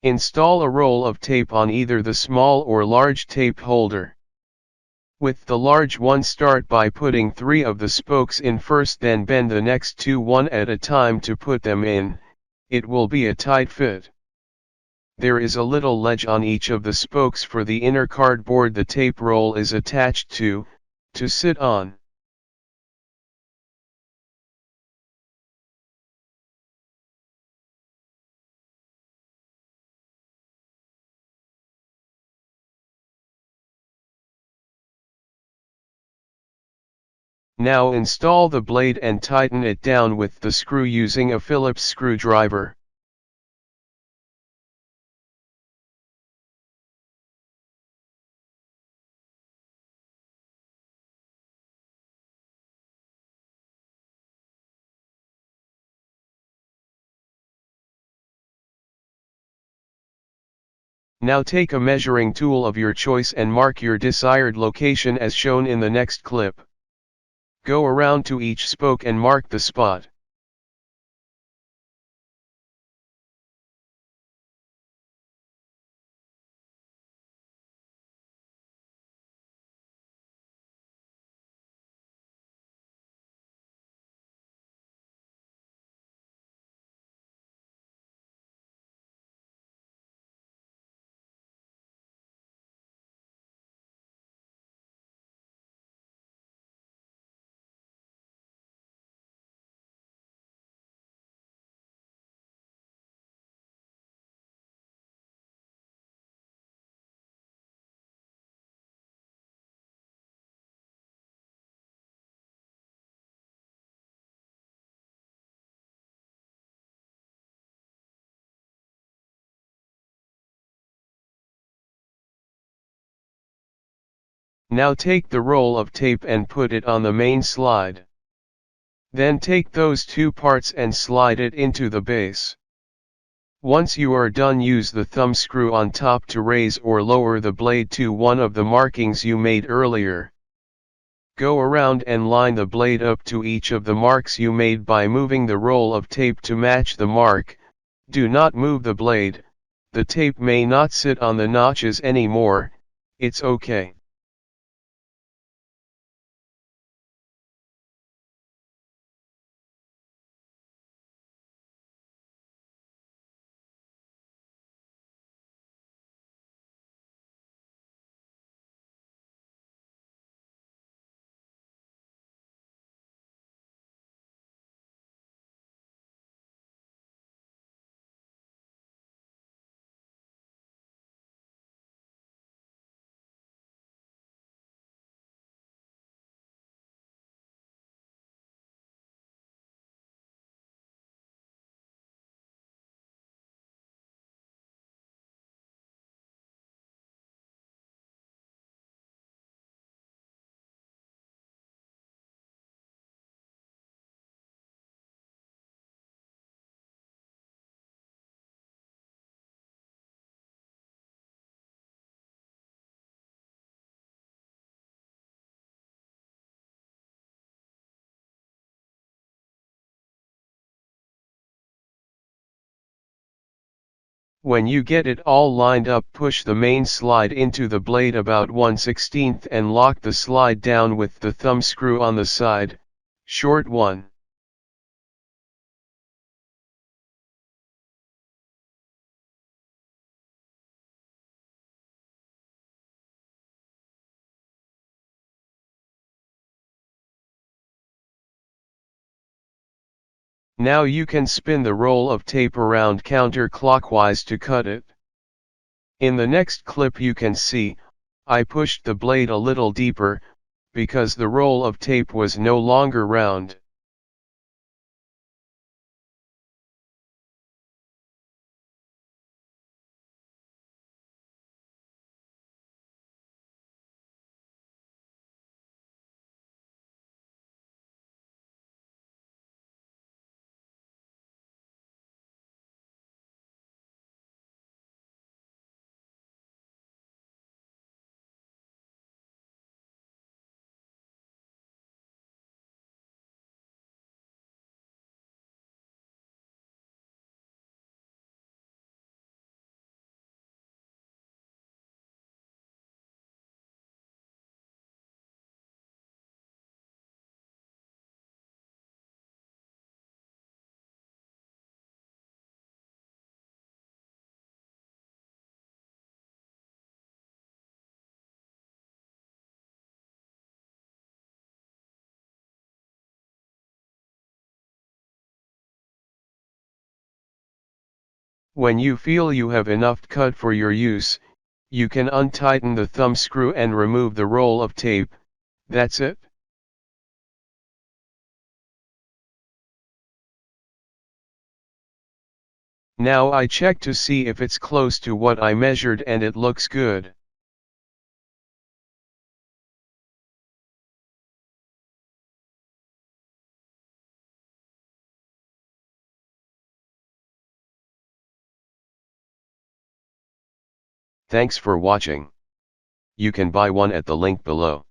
Install a roll of tape on either the small or large tape holder. With the large one, start by putting 3 of the spokes in first, then bend the next 2 one at a time to put them in. It will be a tight fit. There is a little ledge on each of the spokes for the inner cardboard the tape roll is attached to sit on. Now install the blade and tighten it down with the screw using a Phillips screwdriver. Now take a measuring tool of your choice and mark your desired location as shown in the next clip. Go around to each spoke and mark the spot. Now take the roll of tape and put it on the main slide. Then take those 2 parts and slide it into the base. Once you are done, use the thumb screw on top to raise or lower the blade to one of the markings you made earlier. Go around and line the blade up to each of the marks you made by moving the roll of tape to match the mark. Do not move the blade, the tape may not sit on the notches anymore, it's okay. When you get it all lined up, push the main slide into the blade about 1/16 and lock the slide down with the thumb screw on the side, short one. Now you can spin the roll of tape around counterclockwise to cut it. In the next clip you can see, I pushed the blade a little deeper, because the roll of tape was no longer round. When you feel you have enough cut for your use, you can untighten the thumb screw and remove the roll of tape. That's it. Now I check to see if it's close to what I measured and it looks good. Thanks for watching. You can buy one at the link below.